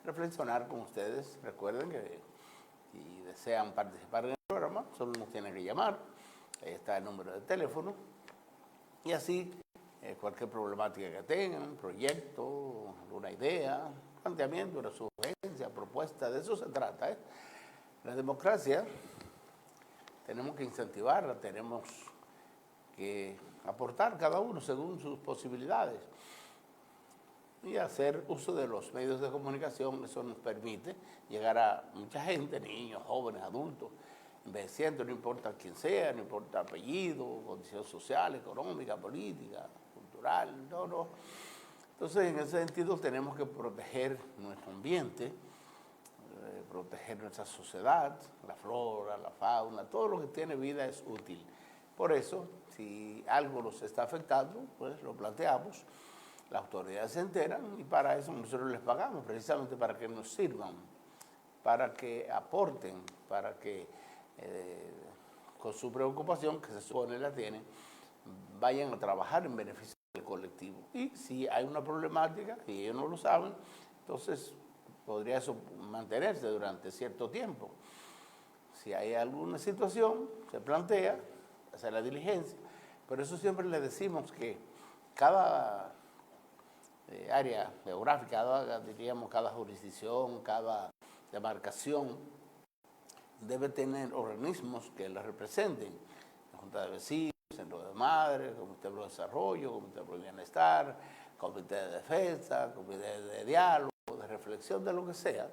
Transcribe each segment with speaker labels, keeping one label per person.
Speaker 1: reflexionar con ustedes. Recuerden que si desean participar en el programa, solo nos tienen que llamar. Ahí está el número de teléfono. Y así, cualquier problemática que tengan, un proyecto, una idea, planteamiento, una sugerencia, propuesta, de eso se trata. La democracia tenemos que incentivarla, tenemos que aportar cada uno según sus posibilidades y hacer uso de los medios de comunicación. Eso nos permite llegar a mucha gente, niños, jóvenes, adultos, envejecientes, no importa quién sea, no importa apellido, condición social, económica, política, cultural, no. Entonces, en ese sentido, tenemos que proteger nuestro ambiente, proteger nuestra sociedad, la flora, la fauna, todo lo que tiene vida es útil. Por eso, si algo nos está afectando, pues lo planteamos, las autoridades se enteran y para eso nosotros les pagamos, precisamente para que nos sirvan, para que aporten, para que con su preocupación, que se supone la tienen, vayan a trabajar en beneficio del colectivo. Y si hay una problemática y ellos no lo saben, entonces podría eso mantenerse durante cierto tiempo. Si hay alguna situación, se plantea, hacer la diligencia. Por eso siempre le decimos que cada área geográfica, cada jurisdicción, cada demarcación, debe tener organismos que la representen. La Junta de Vecinos, Centro de Madres, Comité de Desarrollo, Comité de Bienestar, Comité de Defensa, Comité de Diálogo, de reflexión, de lo que sea.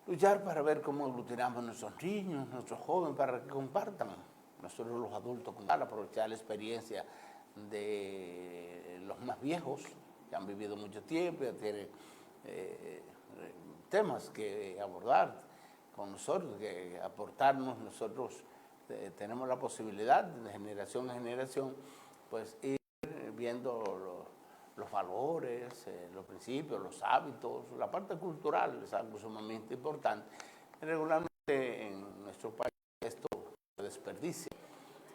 Speaker 1: Luchar para ver cómo aglutinamos a nuestros niños, nuestros jóvenes, para que compartan. Nosotros los adultos, para aprovechar la experiencia de los más viejos, que han vivido mucho tiempo, ya tienen temas que abordar con nosotros, que aportarnos. Nosotros tenemos la posibilidad de generación en generación, pues ir viendo los valores, los principios, los hábitos, la parte cultural es algo sumamente importante. Regularmente en nuestro país esto se desperdicia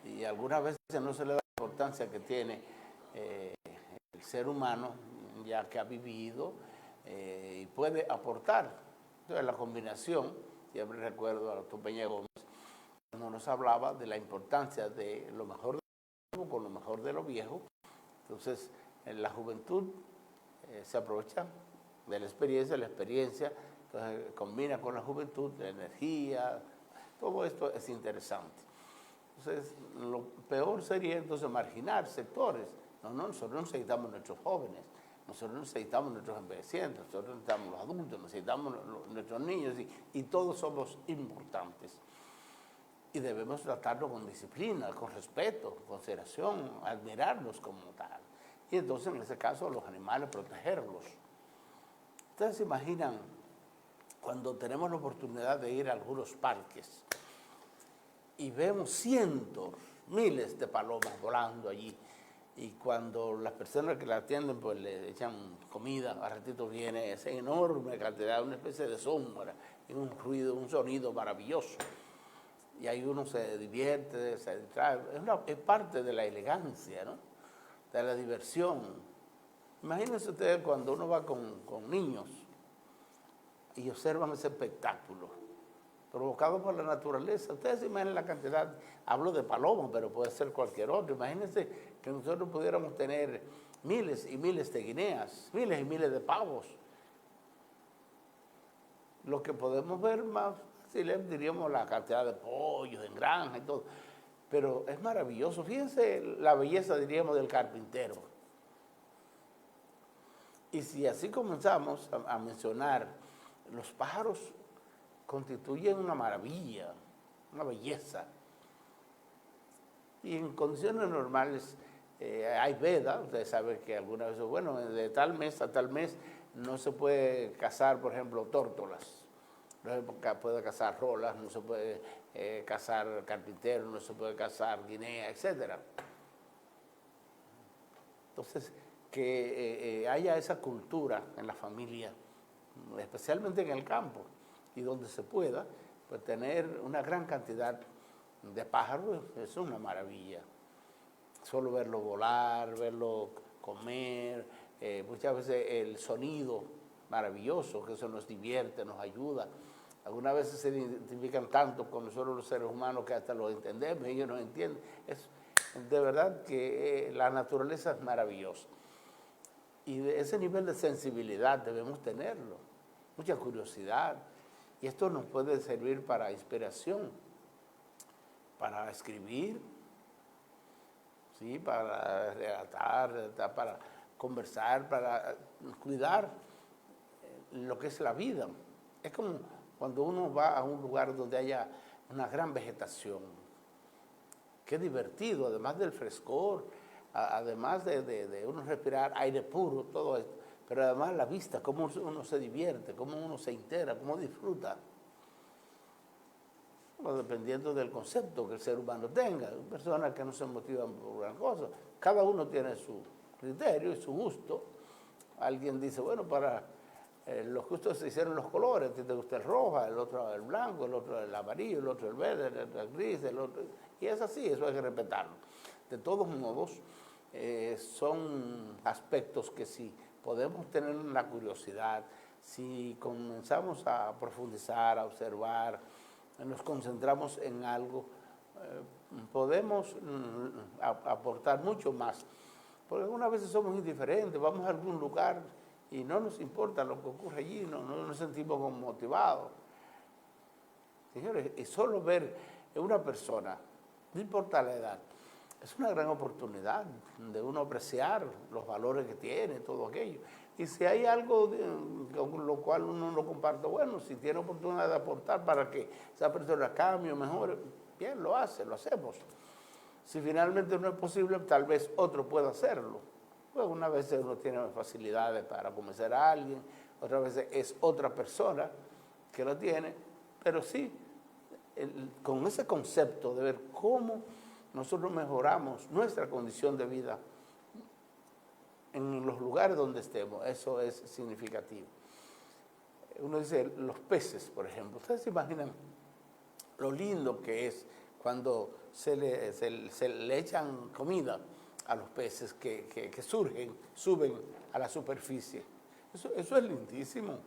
Speaker 1: y algunas veces no se le da la importancia que tiene el ser humano, ya que ha vivido y puede aportar. Entonces la combinación, siempre recuerdo a Doctor Peña Gómez, cuando nos hablaba de la importancia de lo mejor de lo nuevo con lo mejor de lo viejo. Entonces, en la juventud se aprovecha de la experiencia, entonces combina con la juventud, la energía, todo esto es interesante. Entonces, lo peor sería entonces marginar sectores. No, nosotros necesitamos nuestros jóvenes, nosotros necesitamos nuestros envejecientes, nosotros necesitamos los adultos, necesitamos nuestros niños y todos somos importantes. Y debemos tratarlo con disciplina, con respeto, con consideración, admirarlos como tal. Y entonces, en ese caso, los animales, protegerlos. Ustedes se imaginan cuando tenemos la oportunidad de ir a algunos parques y vemos cientos, miles de palomas volando allí, y cuando las personas que la atienden pues le echan comida, a ratito viene esa enorme cantidad, una especie de sombra, y un ruido, un sonido maravilloso. Y ahí uno se divierte, se distrae. Es parte de la elegancia, ¿no? De la diversión. Imagínense ustedes cuando uno va con niños y observan ese espectáculo provocado por la naturaleza. Ustedes se imaginan la cantidad, hablo de palomas, pero puede ser cualquier otro. Imagínense que nosotros pudiéramos tener miles y miles de guineas, miles y miles de pavos. Lo que podemos ver más, si le diríamos la cantidad de pollos en granja y todo, pero es maravilloso. Fíjense la belleza, diríamos, del carpintero. Y si así comenzamos a mencionar, los pájaros constituyen una maravilla, una belleza. Y en condiciones normales hay veda. Ustedes saben que alguna vez, bueno, de tal mes a tal mes no se puede cazar, por ejemplo, tórtolas, no se puede cazar rolas, no se puede cazar carpintero, no se puede cazar guinea, etc. Entonces, que haya esa cultura en la familia, especialmente en el campo, y donde se pueda, pues tener una gran cantidad de pájaros es una maravilla. Solo verlo volar, verlo comer, muchas veces el sonido maravilloso, que eso nos divierte, nos ayuda. Algunas veces se identifican tanto con nosotros los seres humanos que hasta lo entendemos, ellos nos entienden. Es de verdad que la naturaleza es maravillosa. Y de ese nivel de sensibilidad debemos tenerlo, mucha curiosidad. Y esto nos puede servir para inspiración, para escribir, ¿sí? Para relatar, para conversar, para cuidar lo que es la vida. Es como cuando uno va a un lugar donde haya una gran vegetación. Qué divertido, además del frescor, además de uno respirar aire puro, todo esto, pero además la vista, cómo uno se divierte, cómo uno se integra, cómo disfruta. Bueno, dependiendo del concepto que el ser humano tenga. Hay personas que no se motivan por gran cosa. Cada uno tiene su criterio y su gusto. Alguien dice, bueno, para los gustos se hicieron los colores. A ti te gusta el rojo, el otro el blanco, el otro el amarillo, el otro el verde, el otro el gris, el otro... Y es así, eso hay que respetarlo. De todos modos, son aspectos que si podemos tener la curiosidad, si comenzamos a profundizar, a observar, nos concentramos en algo, podemos aportar mucho más. Porque algunas veces somos indiferentes, vamos a algún lugar y no nos importa lo que ocurre allí, no nos sentimos como motivados. Señores, y solo ver una persona, no importa la edad, es una gran oportunidad de uno apreciar los valores que tiene, todo aquello. Y si hay algo con lo cual uno no comparte, bueno, si tiene oportunidad de aportar para que esa persona cambie o mejore, bien, lo hace, lo hacemos. Si finalmente no es posible, tal vez otro pueda hacerlo. Pues una vez uno tiene facilidades para convencer a alguien, otras veces es otra persona que lo tiene, pero sí, con ese concepto de ver cómo nosotros mejoramos nuestra condición de vida en los lugares donde estemos, eso es significativo. Uno dice, los peces, por ejemplo, ¿ustedes se imaginan lo lindo que es cuando se le echan comida a los peces que suben a la superficie? Eso es lindísimo,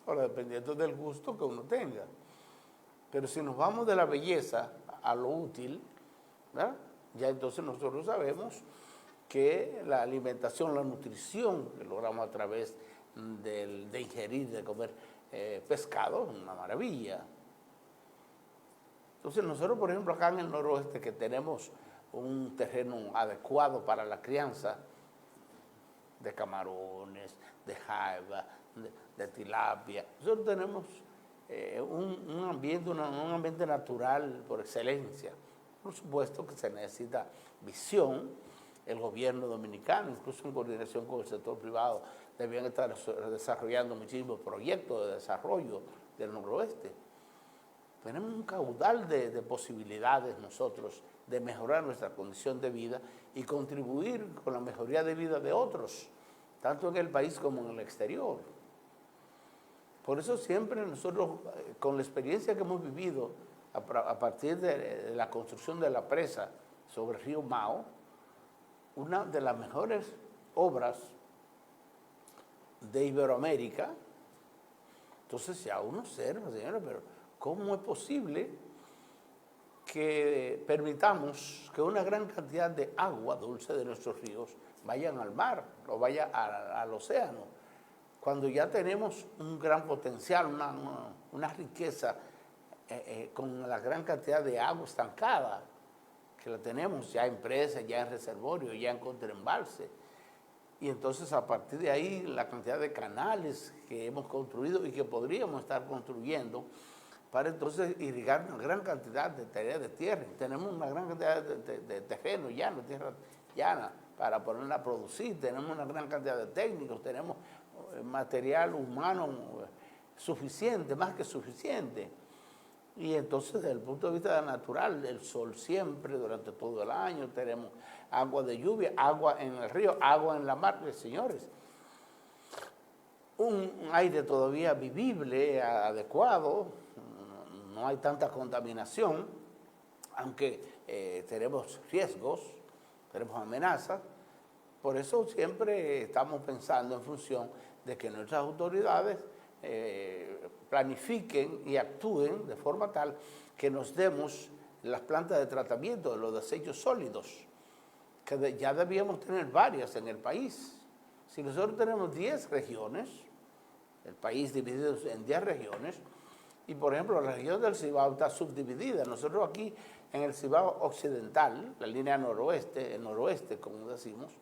Speaker 1: ahora dependiendo del gusto que uno tenga. Pero si nos vamos de la belleza a lo útil, ¿verdad? Ya entonces nosotros sabemos que la alimentación, la nutrición que logramos a través de ingerir, de comer pescado, es una maravilla. Entonces nosotros, por ejemplo, acá en el noroeste, que tenemos un terreno adecuado para la crianza de camarones, de jaiba, de tilapia, nosotros tenemos un ambiente natural por excelencia. Por supuesto que se necesita visión. El gobierno dominicano, incluso en coordinación con el sector privado, debían estar desarrollando muchísimos proyectos de desarrollo del noroeste. Tenemos un caudal de posibilidades nosotros de mejorar nuestra condición de vida y contribuir con la mejoría de vida de otros, tanto en el país como en el exterior. Por eso siempre nosotros, con la experiencia que hemos vivido a partir de la construcción de la presa sobre el río Mao, una de las mejores obras de Iberoamérica. Entonces ya uno observa, señores, pero ¿cómo es posible que permitamos que una gran cantidad de agua dulce de nuestros ríos vayan al mar o vaya al océano, cuando ya tenemos un gran potencial, una riqueza con la gran cantidad de agua estancada, que la tenemos ya en presas, ya en reservorio, ya en contraembalse? Y entonces a partir de ahí la cantidad de canales que hemos construido y que podríamos estar construyendo para entonces irrigar una gran cantidad de tierra. Tenemos una gran cantidad de terreno llano, tierra llana, para ponerla a producir. Tenemos una gran cantidad de técnicos, tenemos material humano suficiente, más que suficiente. Y entonces, desde el punto de vista natural, el sol siempre, durante todo el año, tenemos agua de lluvia, agua en el río, agua en la mar. Señores, un aire todavía vivible, adecuado, no hay tanta contaminación, aunque tenemos riesgos, tenemos amenazas. Por eso siempre estamos pensando en función de que nuestras autoridades planifiquen y actúen de forma tal que nos demos las plantas de tratamiento de los desechos sólidos, que ya debíamos tener varias en el país. Si nosotros tenemos 10 regiones, el país dividido en 10 regiones, y por ejemplo la región del Cibao está subdividida. Nosotros aquí en el Cibao occidental, la línea noroeste, el noroeste como decimos,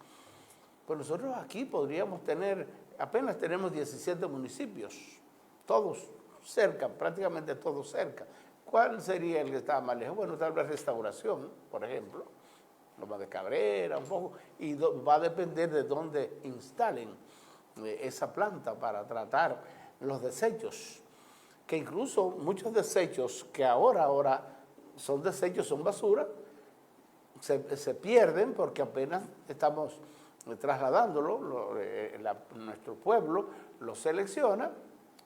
Speaker 1: pues nosotros aquí podríamos tener, apenas tenemos 17 municipios, todos cerca, prácticamente todos cerca. ¿Cuál sería el que está más lejos? Bueno, tal vez Restauración, por ejemplo, Loma de Cabrera, un poco, y va a depender de dónde instalen esa planta para tratar los desechos, que incluso muchos desechos que ahora son desechos, son basura, se pierden porque apenas estamos trasladándolo, nuestro pueblo lo selecciona,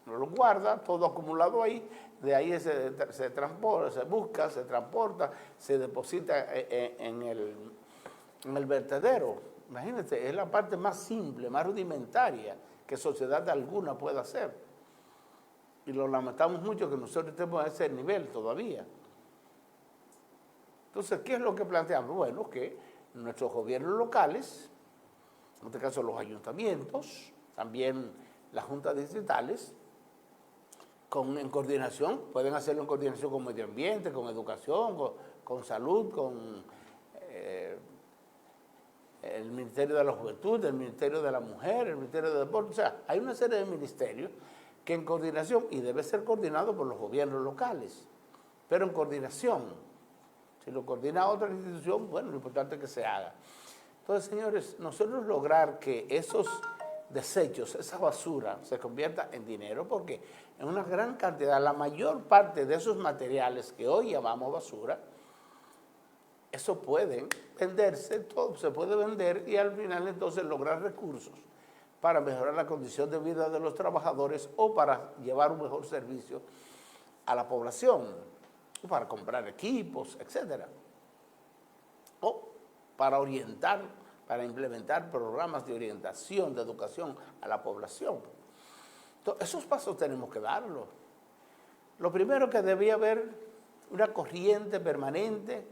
Speaker 1: lo guarda, todo acumulado ahí, de ahí se transporta, se busca, se transporta, se deposita en el vertedero. Imagínense, es la parte más simple, más rudimentaria que sociedad alguna puede hacer. Y lo lamentamos mucho que nosotros estemos a ese nivel todavía. Entonces, ¿qué es lo que planteamos? Bueno, que nuestros gobiernos locales, en este caso los ayuntamientos, también las juntas distritales, en coordinación, pueden hacerlo en coordinación con medio ambiente, con educación, con salud, con el Ministerio de la Juventud, el Ministerio de la Mujer, el Ministerio de Deporte. O sea, hay una serie de ministerios que en coordinación, y debe ser coordinado por los gobiernos locales, pero en coordinación. Si lo coordina otra institución, bueno, lo importante es que se haga. Entonces, señores, nosotros lograr que esos desechos, esa basura, se convierta en dinero, porque en una gran cantidad, la mayor parte de esos materiales que hoy llamamos basura, eso puede venderse, todo se puede vender y al final entonces lograr recursos para mejorar la condición de vida de los trabajadores o para llevar un mejor servicio a la población, o para comprar equipos, etcétera, o para orientar, para implementar programas de orientación, de educación a la población. Entonces, esos pasos tenemos que darlos. Lo primero que debía haber una corriente permanente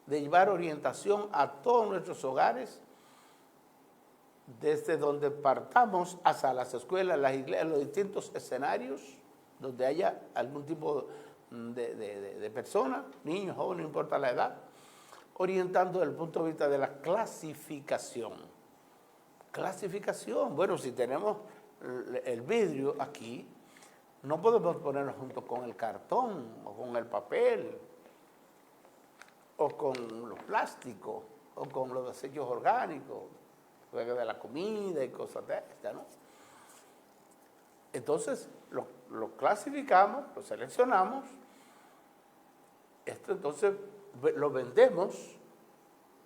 Speaker 1: de llevar orientación a todos nuestros hogares, desde donde partamos hasta las escuelas, las iglesias, los distintos escenarios donde haya algún tipo de persona, niños, jóvenes, no importa la edad, orientando desde el punto de vista de la clasificación. Clasificación, bueno, si tenemos el vidrio aquí, no podemos ponerlo junto con el cartón o con el papel o con los plásticos o con los desechos orgánicos de la comida y cosas de estas, ¿no? Entonces, lo clasificamos, lo seleccionamos, esto entonces lo vendemos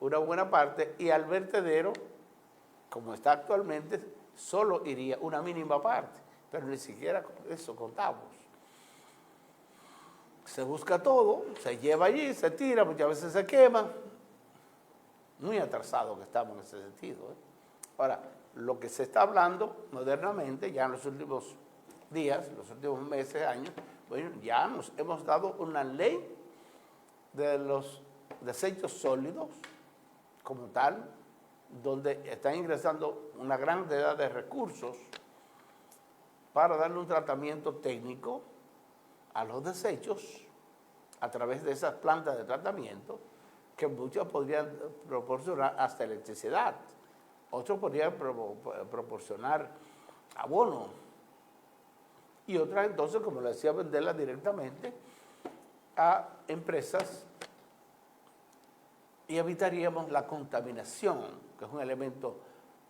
Speaker 1: una buena parte y al vertedero, como está actualmente, solo iría una mínima parte, pero ni siquiera con eso contamos. Se busca todo, se lleva allí, se tira, muchas veces se quema. Muy atrasados que estamos en ese sentido, ¿eh? Ahora, lo que se está hablando modernamente, ya en los últimos días, los últimos meses, años, bueno, ya nos hemos dado una ley de los desechos sólidos como tal, donde están ingresando una gran cantidad de recursos para darle un tratamiento técnico a los desechos a través de esas plantas de tratamiento, que muchas podrían proporcionar hasta electricidad, otros podrían proporcionar abono, y otras entonces, como le decía, venderlas directamente a empresas y evitaríamos la contaminación, que es un elemento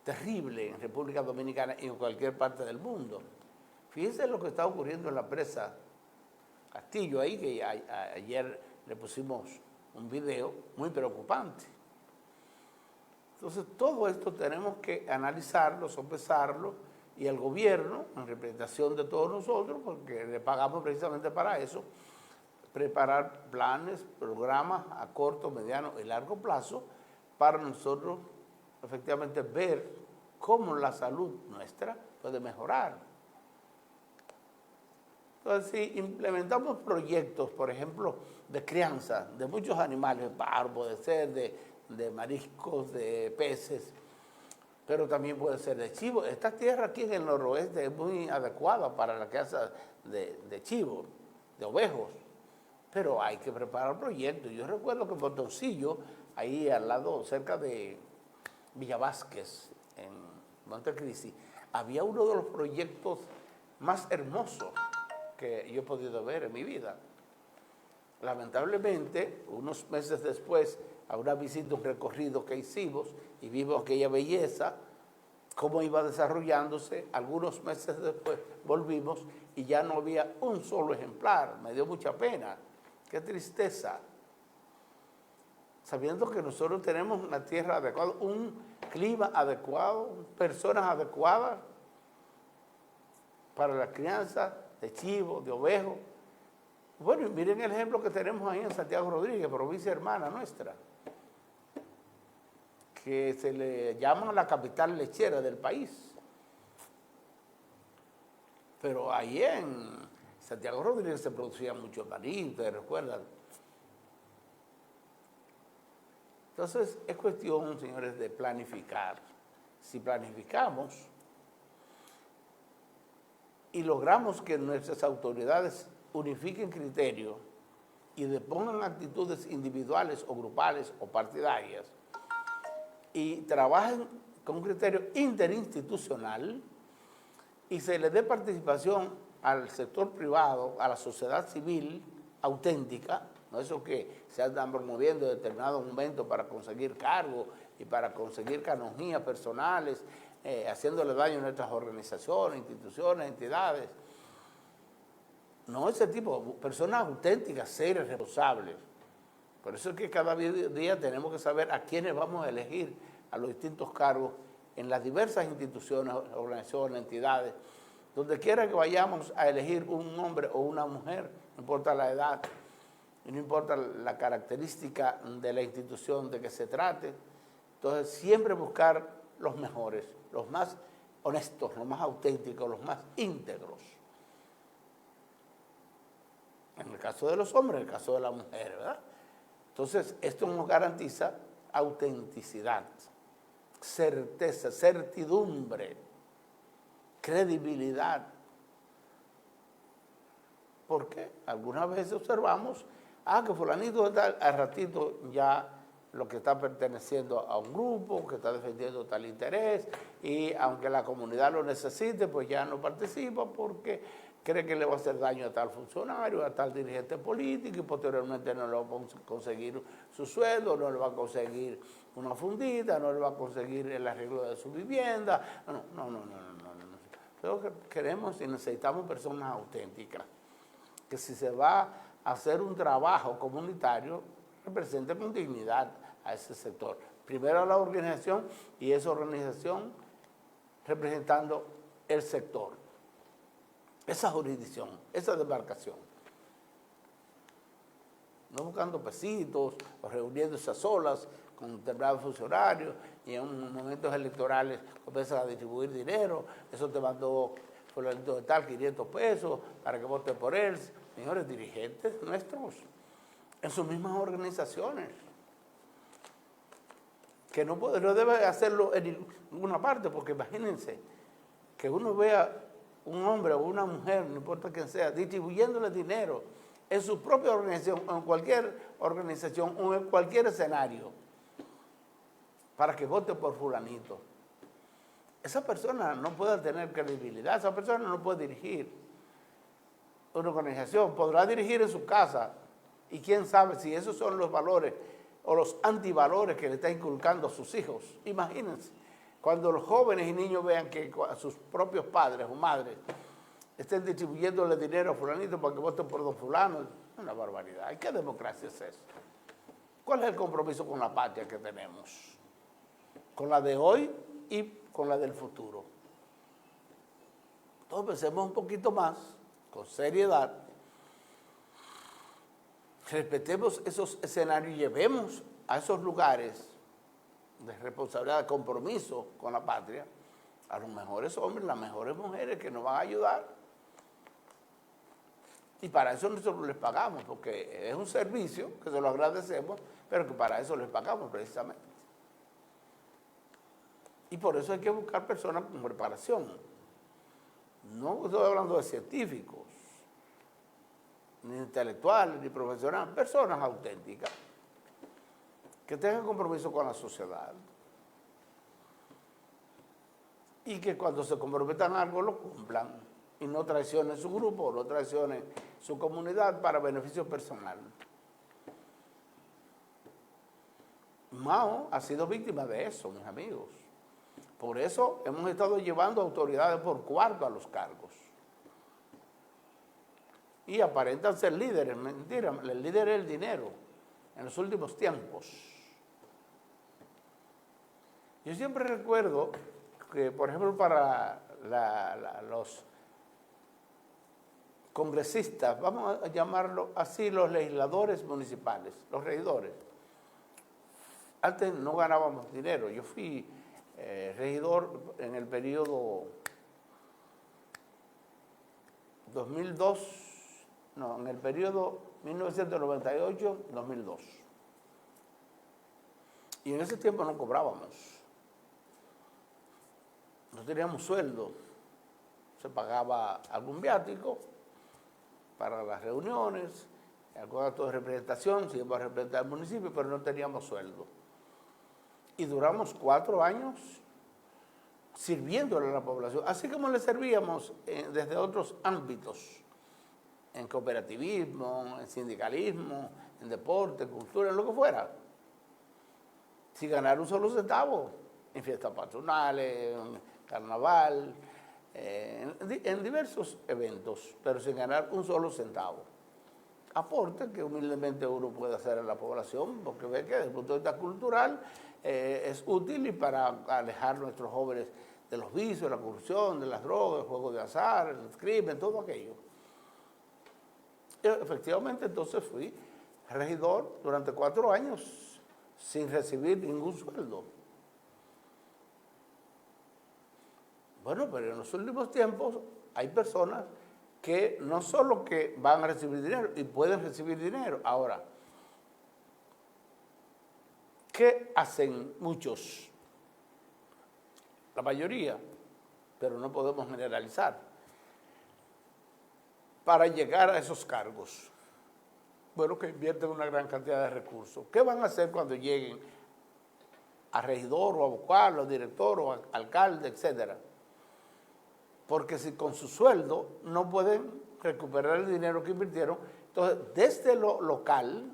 Speaker 1: terrible en República Dominicana y en cualquier parte del mundo. Fíjense lo que está ocurriendo en la presa Castillo ahí, que ayer le pusimos un video muy preocupante. Entonces, todo esto tenemos que analizarlo, sopesarlo, y el gobierno, en representación de todos nosotros, porque le pagamos precisamente para eso, preparar planes, programas a corto, mediano y largo plazo para nosotros efectivamente ver cómo la salud nuestra puede mejorar. Entonces, si implementamos proyectos, por ejemplo, de crianza de muchos animales, parvo, puede ser de mariscos, de peces, pero también puede ser de chivo. Esta tierra aquí en el noroeste es muy adecuada para la crianza de chivo, de ovejos, pero hay que preparar proyectos. Yo recuerdo que en Botoncillo, ahí al lado, cerca de Villa Vázquez, en Montecristi, había uno de los proyectos más hermosos que yo he podido ver en mi vida. Lamentablemente, unos meses después, a una visita, un recorrido que hicimos, y vimos aquella belleza, cómo iba desarrollándose. Algunos meses después volvimos y ya no había un solo ejemplar. Me dio mucha pena. Qué tristeza. Sabiendo que nosotros tenemos una tierra adecuada, un clima adecuado, personas adecuadas para la crianza de chivo, de ovejo. Bueno, y miren el ejemplo que tenemos ahí en Santiago Rodríguez, provincia hermana nuestra, que se le llama la capital lechera del país. Pero ahí en Santiago Rodríguez se producía mucho maní, ustedes recuerdan. Entonces, es cuestión, señores, de planificar. Si planificamos y logramos que nuestras autoridades unifiquen criterios y depongan actitudes individuales o grupales o partidarias y trabajen con un criterio interinstitucional y se le dé participación al sector privado, a la sociedad civil auténtica, no eso que se andan promoviendo en determinados momentos para conseguir cargos y para conseguir canonjías personales, haciéndole daño a nuestras organizaciones, instituciones, entidades. No ese tipo, personas auténticas, serias, responsables. Por eso es que cada día tenemos que saber a quiénes vamos a elegir a los distintos cargos en las diversas instituciones, organizaciones, entidades. Donde quiera que vayamos a elegir un hombre o una mujer, no importa la edad, y no importa la característica de la institución de que se trate. Entonces, siempre buscar los mejores, los más honestos, los más auténticos, los más íntegros. En el caso de los hombres, en el caso de la mujer, ¿verdad? Entonces, esto nos garantiza autenticidad, certeza, certidumbre, credibilidad. Porque algunas veces observamos, que fulanito está al ratito ya lo que está perteneciendo a un grupo, que está defendiendo tal interés, y aunque la comunidad lo necesite, pues ya no participa porque cree que le va a hacer daño a tal funcionario, a tal dirigente político, y posteriormente no le va a conseguir su sueldo, no le va a conseguir una fundita, no le va a conseguir el arreglo de su vivienda. No. Pero queremos y necesitamos personas auténticas, que si se va a hacer un trabajo comunitario, represente con dignidad a ese sector. Primero a la organización y esa organización representando el sector, esa jurisdicción, esa demarcación. No buscando pesitos o reuniéndose a solas con determinados funcionarios y en momentos electorales comienzan a distribuir dinero. Eso te mandó fulanito de tal 500 pesos para que vote por él. Señores dirigentes nuestros, en sus mismas organizaciones, que no debe hacerlo en ninguna parte, porque imagínense que uno vea un hombre o una mujer, no importa quién sea, distribuyéndole dinero en su propia organización, en cualquier organización o en cualquier escenario, para que vote por fulanito. Esa persona no puede tener credibilidad, esa persona no puede dirigir una organización, podrá dirigir en su casa, y quién sabe si esos son los valores o los antivalores que le está inculcando a sus hijos. Imagínense, cuando los jóvenes y niños vean que a sus propios padres o madres estén distribuyéndole dinero a fulanito para que voten por don fulano, es una barbaridad. ¿Y qué democracia es eso? ¿Cuál es el compromiso con la patria que tenemos? Con la de hoy y con la del futuro. Entonces pensemos un poquito más, con seriedad, respetemos esos escenarios y llevemos a esos lugares de responsabilidad, de compromiso con la patria, a los mejores hombres, las mejores mujeres que nos van a ayudar. Y para eso nosotros les pagamos, porque es un servicio que se lo agradecemos, pero que para eso les pagamos precisamente. Y por eso hay que buscar personas con preparación. No estoy hablando de científicos, ni intelectuales, ni profesionales, personas auténticas, que tengan compromiso con la sociedad. Y que cuando se comprometan algo lo cumplan y no traicionen su grupo, no traicionen su comunidad para beneficio personal. Mao ha sido víctima de eso, mis amigos. Por eso hemos estado llevando autoridades por cuarto a los cargos. Y aparentan ser líderes, mentira, el líder es el dinero en los últimos tiempos. Yo siempre recuerdo que, por ejemplo, para los congresistas, vamos a llamarlo así, los legisladores municipales, los regidores, antes no ganábamos dinero. Yo fui regidor en el periodo 2002, no, en el periodo 1998-2002. Y en ese tiempo no cobrábamos. No teníamos sueldo. Se pagaba algún viático para las reuniones, algún acto de representación, se iba a representar al municipio, pero no teníamos sueldo. Y duramos 4 años sirviéndole a la población, así como le servíamos desde otros ámbitos, en cooperativismo, en sindicalismo, en deporte, cultura, en lo que fuera, sin ganar un solo centavo, en fiestas patronales, en carnaval, en diversos eventos, pero sin ganar un solo centavo. Aporte que humildemente uno puede hacer a la población, porque ve que desde el punto de vista cultural es útil y para alejar a nuestros jóvenes de los vicios, de la corrupción, de las drogas, el juego de azar, el crimen, todo aquello. Y efectivamente, entonces fui regidor durante 4 años sin recibir ningún sueldo. Bueno, pero en los últimos tiempos hay personas que no solo que van a recibir dinero, y pueden recibir dinero. Ahora, ¿qué hacen muchos? La mayoría, pero no podemos generalizar, para llegar a esos cargos. Bueno, que invierten una gran cantidad de recursos. ¿Qué van a hacer cuando lleguen a regidor o a vocal o director o a alcalde, etcétera? Porque si con su sueldo no pueden recuperar el dinero que invirtieron, entonces desde lo local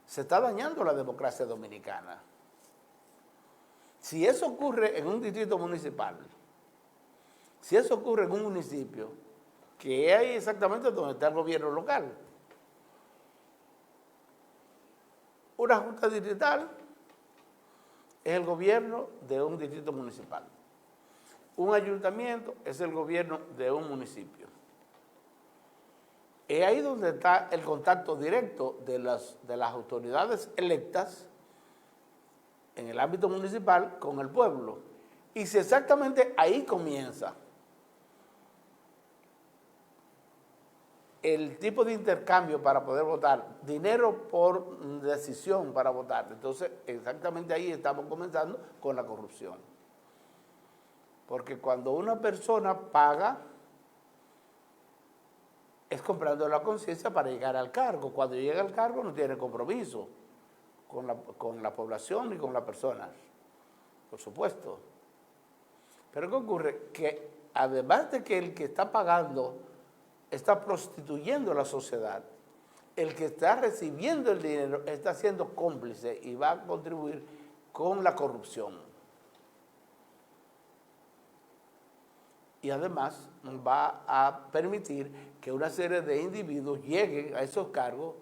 Speaker 1: se está dañando la democracia dominicana. Si eso ocurre en un distrito municipal, si eso ocurre en un municipio, que es ahí exactamente donde está el gobierno local, una junta distrital es el gobierno de un distrito municipal. Un ayuntamiento es el gobierno de un municipio. Es ahí donde está el contacto directo de las autoridades electas en el ámbito municipal con el pueblo. Y si exactamente ahí comienza el tipo de intercambio para poder votar, dinero por decisión para votar, entonces exactamente ahí estamos comenzando con la corrupción. Porque cuando una persona paga, es comprando la conciencia para llegar al cargo. Cuando llega al cargo no tiene compromiso con la población ni con las personas, por supuesto. Pero ¿qué ocurre? Que además de que el que está pagando está prostituyendo a la sociedad, el que está recibiendo el dinero está siendo cómplice y va a contribuir con la corrupción. Y además va a permitir que una serie de individuos lleguen a esos cargos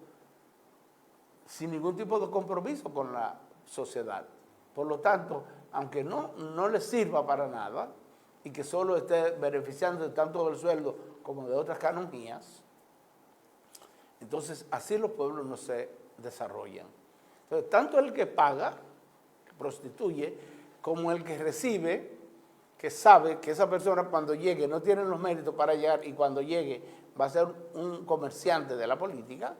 Speaker 1: sin ningún tipo de compromiso con la sociedad. Por lo tanto, aunque no les sirva para nada y que solo esté beneficiando tanto del sueldo como de otras canonjías, entonces así los pueblos no se desarrollan. Entonces, tanto el que paga, que prostituye, como el que recibe, que sabe que esa persona cuando llegue no tiene los méritos para llegar y cuando llegue va a ser un comerciante de la política.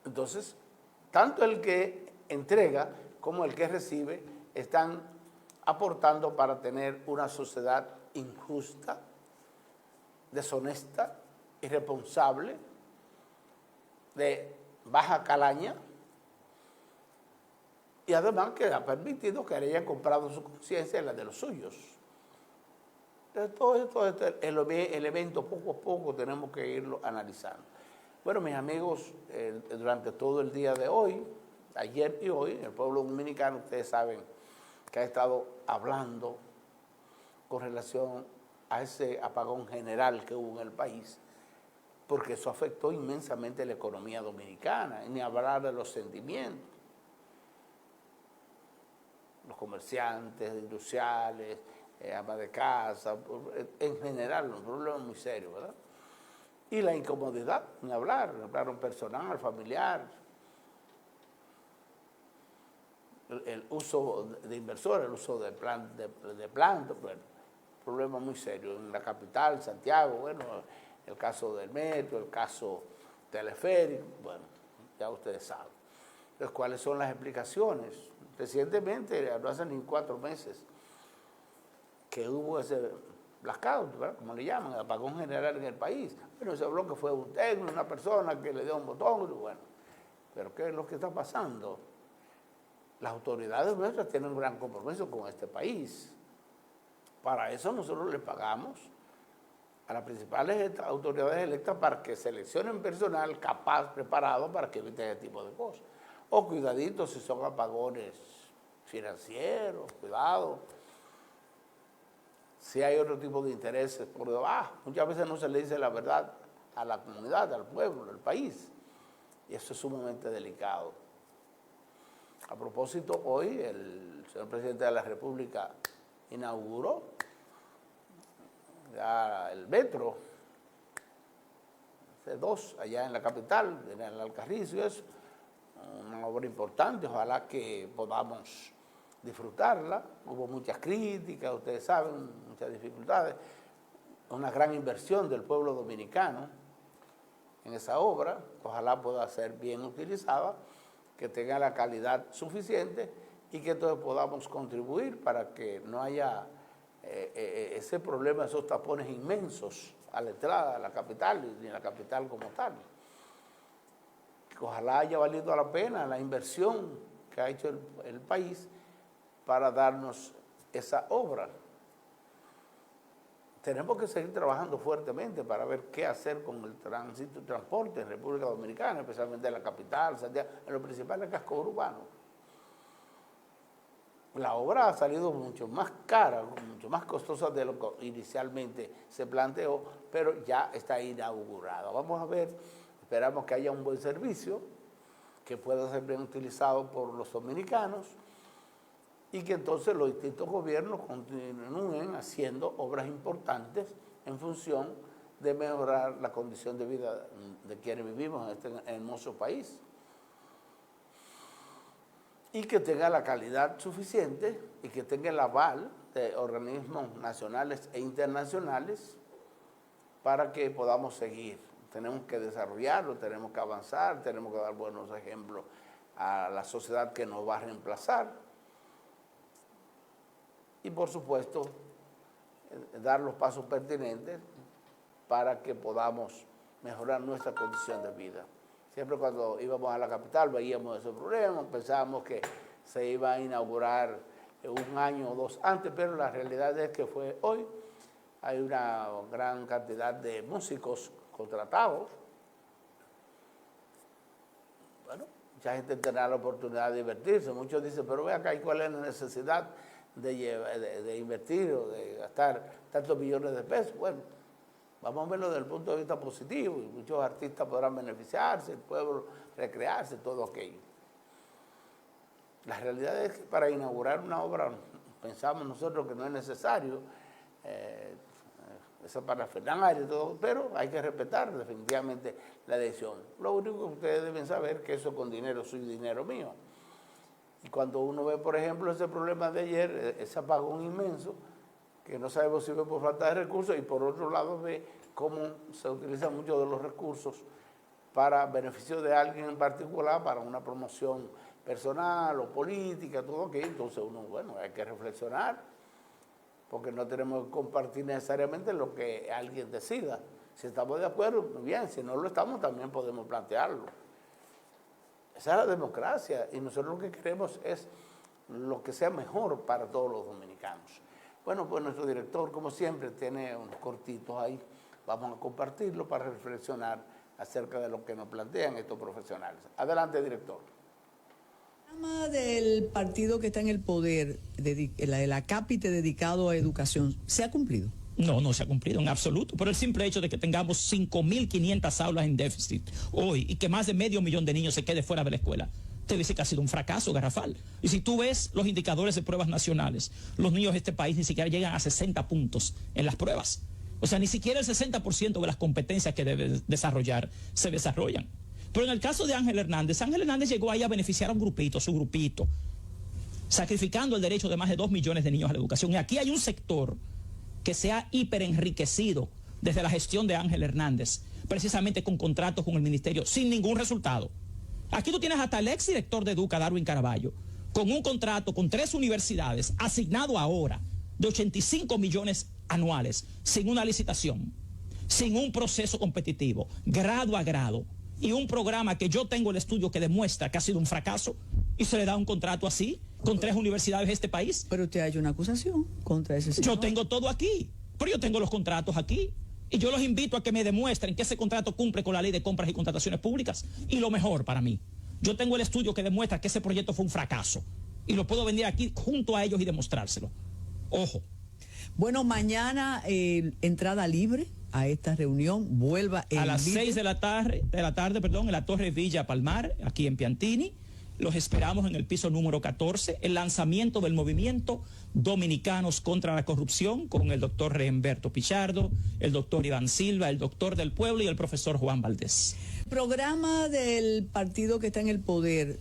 Speaker 1: Entonces, tanto el que entrega como el que recibe están aportando para tener una sociedad injusta, deshonesta, irresponsable, de baja calaña, y además que ha permitido que hayan comprado su conciencia y la de los suyos. Entonces, todo este elemento poco a poco tenemos que irlo analizando. Bueno, mis amigos, durante todo el día de hoy, ayer y hoy, el pueblo dominicano, ustedes saben que ha estado hablando con relación a ese apagón general que hubo en el país, porque eso afectó inmensamente la economía dominicana, y ni hablar de los sentimientos. Los comerciantes, industriales, amas de casa, en general, un problema muy serio, ¿verdad? Y la incomodidad, ni hablar, hablaron personal, familiar, el uso de inversores, el uso de plantas, bueno, problema muy serio. En la capital, Santiago, bueno, el caso del metro, el caso teleférico, bueno, ya ustedes saben. Entonces, ¿cuáles son las explicaciones? Recientemente, no hace ni 4 meses, que hubo ese blackout, ¿verdad? Como le llaman, apagón general en el país. Bueno, se habló que fue un técnico, una persona que le dio un botón, y bueno, pero ¿qué es lo que está pasando? Las autoridades nuestras tienen un gran compromiso con este país. Para eso nosotros le pagamos a las principales autoridades electas para que seleccionen personal capaz, preparado para que eviten ese tipo de cosas. O cuidadito si son apagones financieros, cuidado. Si hay otro tipo de intereses por debajo. Muchas veces no se le dice la verdad a la comunidad, al pueblo, al país. Y eso es sumamente delicado. A propósito, hoy el señor presidente de la República inauguró ya el metro C2 allá en la capital, en el Alcarrizo, y eso, una obra importante, ojalá que podamos disfrutarla. Hubo muchas críticas, ustedes saben, muchas dificultades, una gran inversión del pueblo dominicano en esa obra, ojalá pueda ser bien utilizada, que tenga la calidad suficiente y que todos podamos contribuir para que no haya ese problema, esos tapones inmensos a la entrada de la capital, ni la capital como tal. Ojalá haya valido la pena la inversión que ha hecho el país para darnos esa obra. Tenemos que seguir trabajando fuertemente para ver qué hacer con el tránsito y transporte en República Dominicana, especialmente en la capital, Santiago, en los principales cascos urbanos. La obra ha salido mucho más cara, mucho más costosa de lo que inicialmente se planteó, pero ya está inaugurada. Vamos a ver, esperamos que haya un buen servicio, que pueda ser bien utilizado por los dominicanos y que entonces los distintos gobiernos continúen haciendo obras importantes en función de mejorar la condición de vida de quienes vivimos en este hermoso país. Y que tenga la calidad suficiente y que tenga el aval de organismos nacionales e internacionales para que podamos seguir. Tenemos que desarrollarlo, tenemos que avanzar, tenemos que dar buenos ejemplos a la sociedad que nos va a reemplazar. Y por supuesto, dar los pasos pertinentes para que podamos mejorar nuestra condición de vida. Siempre cuando íbamos a la capital veíamos ese problema, pensábamos que se iba a inaugurar 1 año o 2 antes, pero la realidad es que fue hoy. Hay una gran cantidad de músicos contratados. Bueno, mucha gente tendrá la oportunidad de divertirse. Muchos dicen, pero ve acá, ¿y cuál es la necesidad de invertir o de gastar tantos millones de pesos? Bueno, vamos a verlo desde el punto de vista positivo y muchos artistas podrán beneficiarse, el pueblo recrearse, todo aquello. La realidad es que para inaugurar una obra pensamos nosotros que no es necesario esa parafernalia y todo, pero hay que respetar definitivamente la decisión. Lo único que ustedes deben saber es que eso con dinero suyo y dinero mío. Y cuando uno ve, por ejemplo, ese problema de ayer, ese apagón inmenso, que no sabemos si fue por falta de recursos, y por otro lado ve cómo se utilizan muchos de los recursos para beneficio de alguien en particular, para una promoción personal o política, todo aquello. Entonces uno, bueno, hay que reflexionar, porque no tenemos que compartir necesariamente lo que alguien decida. Si estamos de acuerdo, muy bien, si no lo estamos, también podemos plantearlo. Esa es la democracia, y nosotros lo que queremos es lo que sea mejor para todos los dominicanos. Bueno, pues nuestro director, como siempre, tiene unos cortitos ahí. Vamos a compartirlo para reflexionar acerca de lo que nos plantean estos profesionales. Adelante, director.
Speaker 2: El programa del partido que está en el poder, la cápite dedicado a educación, ¿se ha cumplido?
Speaker 3: No, no se ha cumplido en absoluto, por el simple hecho de que tengamos 5.500 aulas en déficit hoy y que más de 500.000 de niños se quede fuera de la escuela. Te dice que ha sido un fracaso garrafal. Y si tú ves los indicadores de pruebas nacionales, los niños de este país ni siquiera llegan a 60 puntos en las pruebas. O sea, ni siquiera el 60% de las competencias que debe desarrollar se desarrollan. Pero en el caso de Ángel Hernández llegó ahí a beneficiar a un grupito, su grupito, sacrificando el derecho de más de 2 millones de niños a la educación. Y aquí hay un sector que se ha hiperenriquecido desde la gestión de Ángel Hernández, precisamente con contratos con el ministerio, sin ningún resultado. Aquí tú tienes hasta el exdirector de Educa, Darwin Caraballo, con un contrato con 3 universidades, asignado ahora, de 85 millones anuales, sin una licitación, sin un proceso competitivo, grado a grado, y un programa que yo tengo el estudio que demuestra que ha sido un fracaso, y se le da un contrato así, con 3 universidades de este país.
Speaker 2: Pero usted ha hecho una acusación contra ese señor.
Speaker 3: Yo tengo todo aquí, pero yo tengo los contratos aquí. Y yo los invito a que me demuestren que ese contrato cumple con la ley de compras y contrataciones públicas. Y lo mejor para mí, yo tengo el estudio que demuestra que ese proyecto fue un fracaso. Y lo puedo venir aquí junto a ellos y demostrárselo. Ojo.
Speaker 2: Bueno, mañana entrada libre a esta reunión. Vuelva
Speaker 3: a las 6 de la tarde, en la Torre Villa Palmar, aquí en Piantini. Los esperamos en el piso número 14, el lanzamiento del movimiento Dominicanos contra la Corrupción con el doctor Reimberto Pichardo, el doctor Iván Silva, el doctor del pueblo y el profesor Juan Valdés.
Speaker 2: El programa del partido que está en el poder,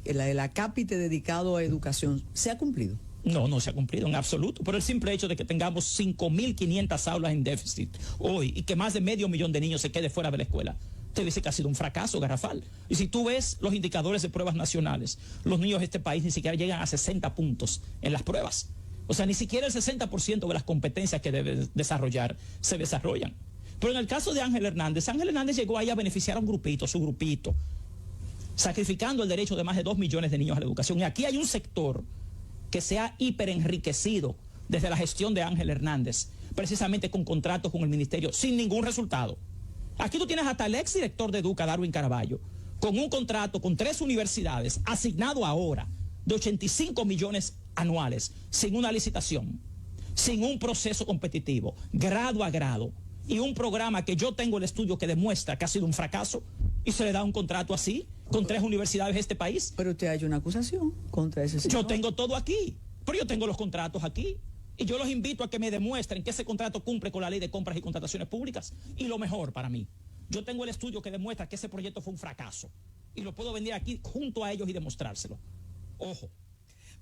Speaker 2: la cápite dedicado a educación, ¿se ha cumplido?
Speaker 3: No, no se ha cumplido en absoluto, por el simple hecho de que tengamos 5.500 aulas en déficit hoy y que más de 500.000 de niños se quede fuera de la escuela. Te dice que ha sido un fracaso garrafal. Y si tú ves los indicadores de pruebas nacionales, los niños de este país ni siquiera llegan a 60 puntos en las pruebas. O sea, ni siquiera el 60% de las competencias que debe desarrollar se desarrollan. Pero en el caso de Ángel Hernández llegó ahí a beneficiar a un grupito, su grupito, sacrificando el derecho de más de 2 millones de niños a la educación. Y aquí hay un sector que se ha hiperenriquecido desde la gestión de Ángel Hernández, precisamente con contratos con el ministerio, sin ningún resultado. Aquí tú tienes hasta el exdirector de Educa, Darwin Caraballo, con un contrato con 3 universidades, asignado ahora, de 85 millones anuales, sin una licitación, sin un proceso competitivo, grado a grado, y un programa que yo tengo el estudio que demuestra que ha sido un fracaso, y se le da un contrato así, con 3 universidades de este país.
Speaker 2: Pero usted ha hecho una acusación contra ese señor.
Speaker 3: Yo tengo todo aquí, pero yo tengo los contratos aquí. Y yo los invito a que me demuestren que ese contrato cumple con la ley de compras y contrataciones públicas. Y lo mejor para mí, yo tengo el estudio que demuestra que ese proyecto fue un fracaso. Y lo puedo venir aquí junto a ellos y demostrárselo. Ojo.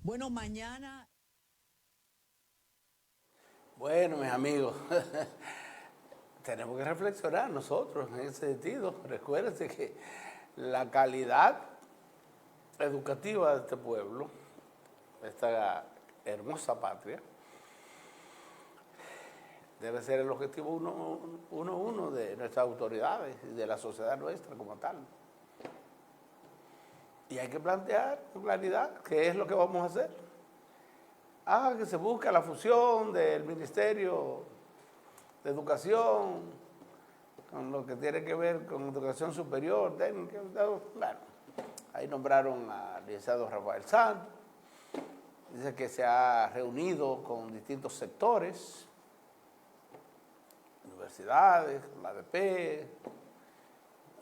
Speaker 2: Bueno, mañana...
Speaker 1: Bueno, mis amigos, tenemos que reflexionar nosotros en ese sentido. Recuérdense que la calidad educativa de este pueblo, esta hermosa patria, debe ser el objetivo uno de nuestras autoridades y de la sociedad nuestra como tal. Y hay que plantear con claridad qué es lo que vamos a hacer. Que se busca la fusión del Ministerio de Educación con lo que tiene que ver con educación superior, técnica. Bueno, ahí nombraron al licenciado Rafael Santos. Dice que se ha reunido con distintos sectores, universidades, la ADP,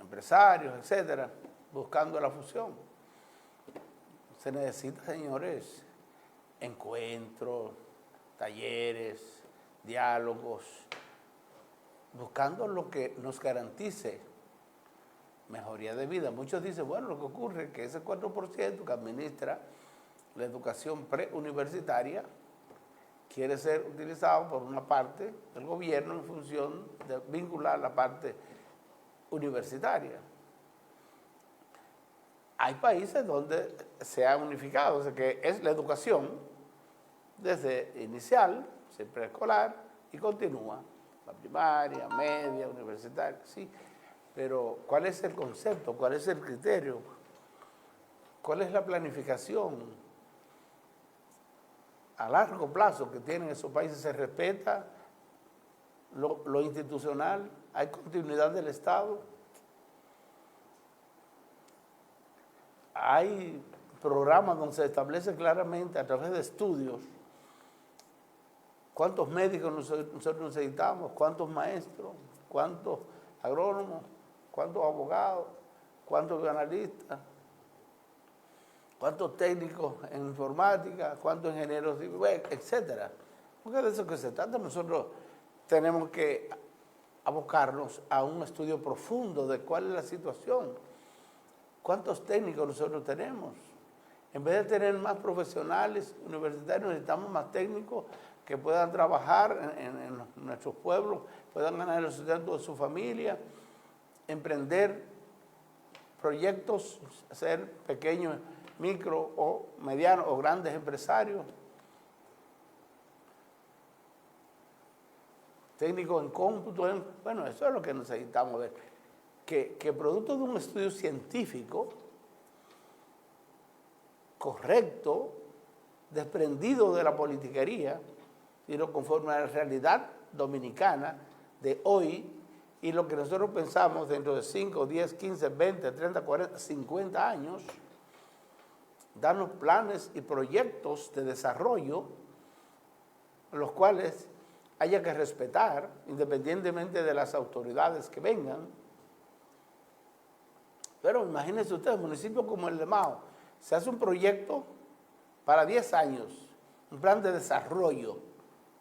Speaker 1: empresarios, etcétera, buscando la fusión. Se necesita, señores, encuentros, talleres, diálogos, buscando lo que nos garantice mejoría de vida. Muchos dicen, bueno, lo que ocurre es que ese 4% que administra la educación preuniversitaria quiere ser utilizado por una parte del gobierno en función de vincular la parte universitaria. Hay países donde se ha unificado, o sea que es la educación desde inicial, preescolar y continúa, la primaria, media, universitaria, sí. Pero ¿cuál es el concepto? ¿Cuál es el criterio? ¿Cuál es la planificación a largo plazo que tienen esos países? ¿Se respeta lo institucional? ¿Hay continuidad del Estado? Hay programas donde se establece claramente a través de estudios cuántos médicos nosotros necesitamos, cuántos maestros, cuántos agrónomos, cuántos abogados, cuántos analistas, cuántos técnicos en informática, cuántos ingenieros civiles, etcétera. Porque de eso que se trata. Nosotros tenemos que abocarnos a un estudio profundo de cuál es la situación, cuántos técnicos nosotros tenemos. En vez de tener más profesionales universitarios, necesitamos más técnicos que puedan trabajar en nuestros pueblos, puedan ganar el sustento de su familia, emprender proyectos, ser pequeños, micro o medianos o grandes empresarios, técnicos en cómputo. Bueno, eso es lo que necesitamos ver. Que producto de un estudio científico correcto, desprendido de la politiquería, sino conforme a la realidad dominicana de hoy y lo que nosotros pensamos dentro de 5, 10, 15, 20, 30, 40, 50 años, darnos planes y proyectos de desarrollo, los cuales haya que respetar, independientemente de las autoridades que vengan. Pero imagínense ustedes, municipio como el de Mao, se hace un proyecto para 10 años, un plan de desarrollo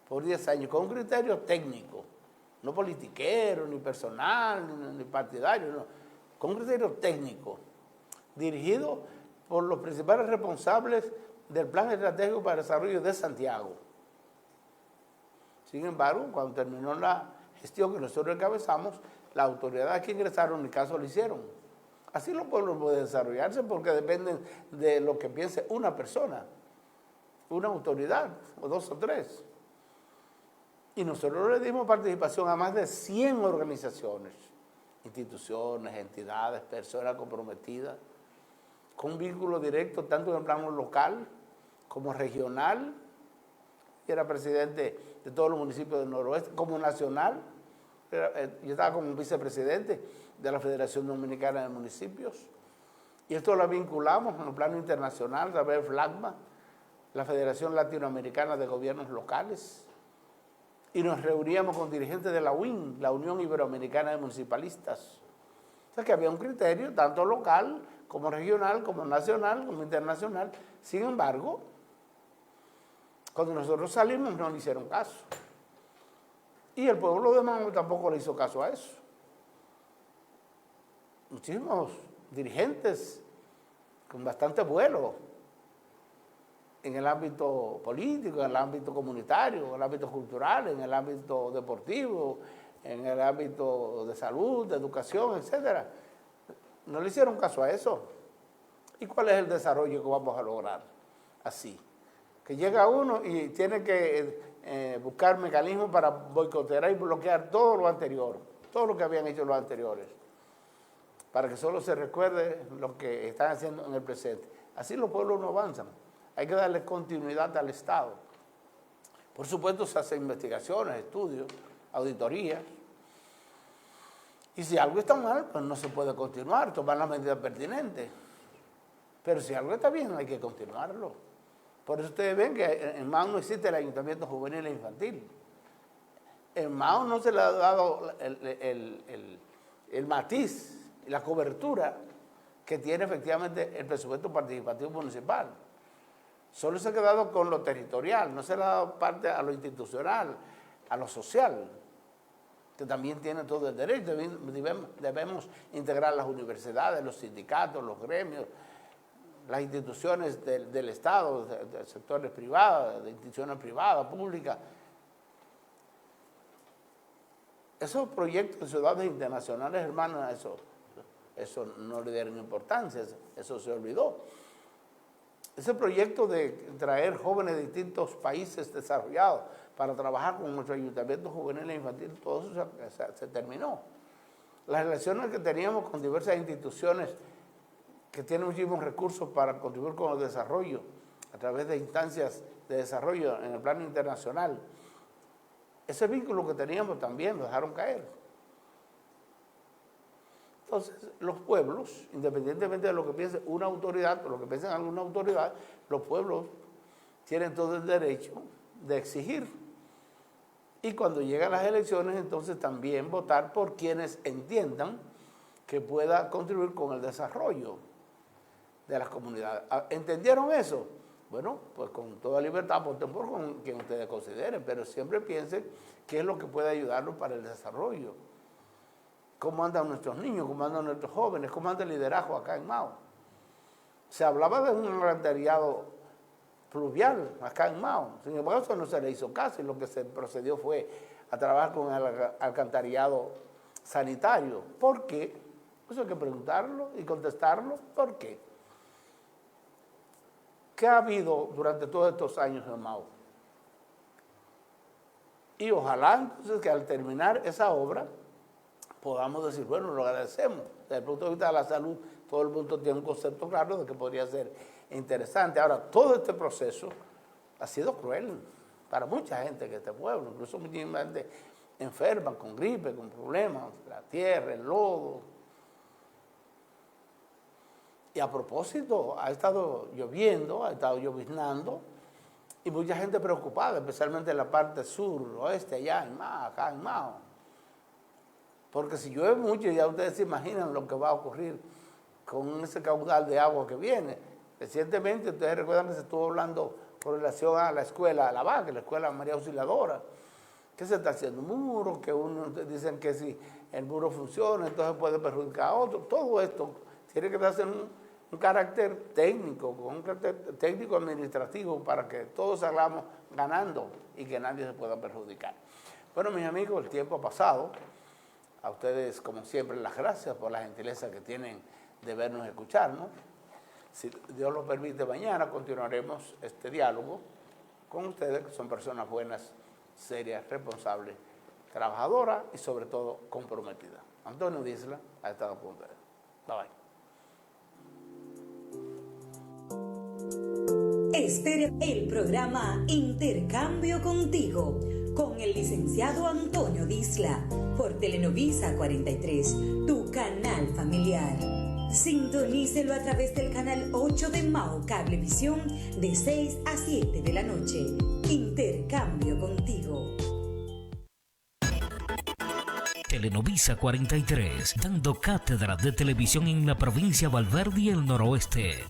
Speaker 1: por 10 años, con un criterio técnico, no politiquero, ni personal, ni partidario, no, con un criterio técnico, dirigido por los principales responsables del Plan Estratégico para el Desarrollo de Santiago. Sin embargo, cuando terminó la gestión que nosotros encabezamos, las autoridades que ingresaron ni caso lo hicieron. Así los pueblos pueden desarrollarse porque dependen de lo que piense una persona, una autoridad, o 2 o 3. Y nosotros le dimos participación a más de 100 organizaciones, instituciones, entidades, personas comprometidas, con un vínculo directo tanto en el plano local como regional. Yo era presidente de todos los municipios del noroeste, como nacional. Yo estaba como vicepresidente de la Federación Dominicana de Municipios. Y esto lo vinculamos en el plano internacional a través de FLAGMA, la Federación Latinoamericana de Gobiernos Locales. Y nos reuníamos con dirigentes de la UIN, la Unión Iberoamericana de Municipalistas. O sea que había un criterio tanto local como regional, como nacional, como internacional. Sin embargo, cuando nosotros salimos no le hicieron caso. Y el pueblo de Mao tampoco le hizo caso a eso. Muchísimos dirigentes con bastante vuelo en el ámbito político, en el ámbito comunitario, en el ámbito cultural, en el ámbito deportivo, en el ámbito de salud, de educación, etcétera. No le hicieron caso a eso. ¿Y cuál es el desarrollo que vamos a lograr así? Que llega uno y tiene que buscar mecanismos para boicotear y bloquear todo lo anterior, todo lo que habían hecho los anteriores, para que solo se recuerde lo que están haciendo en el presente. Así los pueblos no avanzan. Hay que darle continuidad al Estado. Por supuesto, se hacen investigaciones, estudios, auditorías. Y si algo está mal, pues no se puede continuar, tomar las medidas pertinentes. Pero si algo está bien, hay que continuarlo. Por eso ustedes ven que en Mao no existe el ayuntamiento juvenil e infantil. En Mao no se le ha dado el matiz y la cobertura que tiene efectivamente el presupuesto participativo municipal. Solo se ha quedado con lo territorial, no se le ha dado parte a lo institucional, a lo social, que también tiene todo el derecho. Debemos integrar las universidades, los sindicatos, los gremios, las instituciones del Estado, de sectores privados, de instituciones privadas, públicas. Esos proyectos de ciudades internacionales, hermanos, eso no le dieron importancia, eso se olvidó. Ese proyecto de traer jóvenes de distintos países desarrollados para trabajar con nuestro ayuntamiento juvenil e infantil, todo eso se terminó. Las relaciones que teníamos con diversas instituciones que tienen muchísimos recursos para contribuir con el desarrollo a través de instancias de desarrollo en el plano internacional, ese vínculo que teníamos también lo dejaron caer. Entonces, los pueblos, independientemente de lo que piense una autoridad o lo que piense alguna autoridad, los pueblos tienen todo el derecho de exigir. Y cuando llegan las elecciones, entonces también votar por quienes entiendan que pueda contribuir con el desarrollo de las comunidades. ¿Entendieron eso? Bueno, pues con toda libertad voten por quien ustedes consideren, pero siempre piensen qué es lo que puede ayudarlos para el desarrollo. Cómo andan nuestros niños, cómo andan nuestros jóvenes, cómo anda el liderazgo acá en Mao. Se hablaba de un alcantarillado pluvial acá en Mao. Sin embargo, eso no se le hizo caso y lo que se procedió fue a trabajar con el alcantarillado sanitario. ¿Por qué? Eso hay que preguntarlo y contestarlo. ¿Por qué? ¿Qué ha habido durante todos estos años en Mao? Y ojalá entonces que al terminar esa obra podamos decir, bueno, lo agradecemos. Desde el punto de vista de la salud, todo el mundo tiene un concepto claro de que podría ser interesante. Ahora, todo este proceso ha sido cruel para mucha gente de este pueblo, incluso mucha gente enferma, con gripe, con problemas, la tierra, el lodo. Y a propósito, ha estado lloviendo, ha estado lloviznando, y mucha gente preocupada, especialmente en la parte sur, oeste, allá en Mao, acá en Mao. Porque si llueve mucho, ya ustedes se imaginan lo que va a ocurrir con ese caudal de agua que viene. Recientemente, ustedes recuerdan que se estuvo hablando con relación a la escuela, a la VAC, la escuela María Auxiliadora, que se está haciendo muros, que unos dicen que si el muro funciona, entonces puede perjudicar a otro. Todo esto tiene que darse un carácter técnico, con un carácter técnico administrativo para que todos salgamos ganando y que nadie se pueda perjudicar. Bueno, mis amigos, el tiempo ha pasado. A ustedes, como siempre, las gracias por la gentileza que tienen de vernos y escucharnos. Si Dios lo permite, mañana continuaremos este diálogo con ustedes, que son personas buenas, serias, responsables, trabajadoras y sobre todo comprometidas. Antonio Disla ha estado con ustedes. Bye bye.
Speaker 4: Espera el programa Intercambio Contigo con el licenciado Antonio Disla por Telenovisa 43, tu canal familiar. Sintonícelo a través del canal 8 de Mao Cablevisión de 6 a 7 de la noche. Intercambio Contigo.
Speaker 5: Telenovisa 43, dando cátedra de televisión en la provincia Valverde y el noroeste.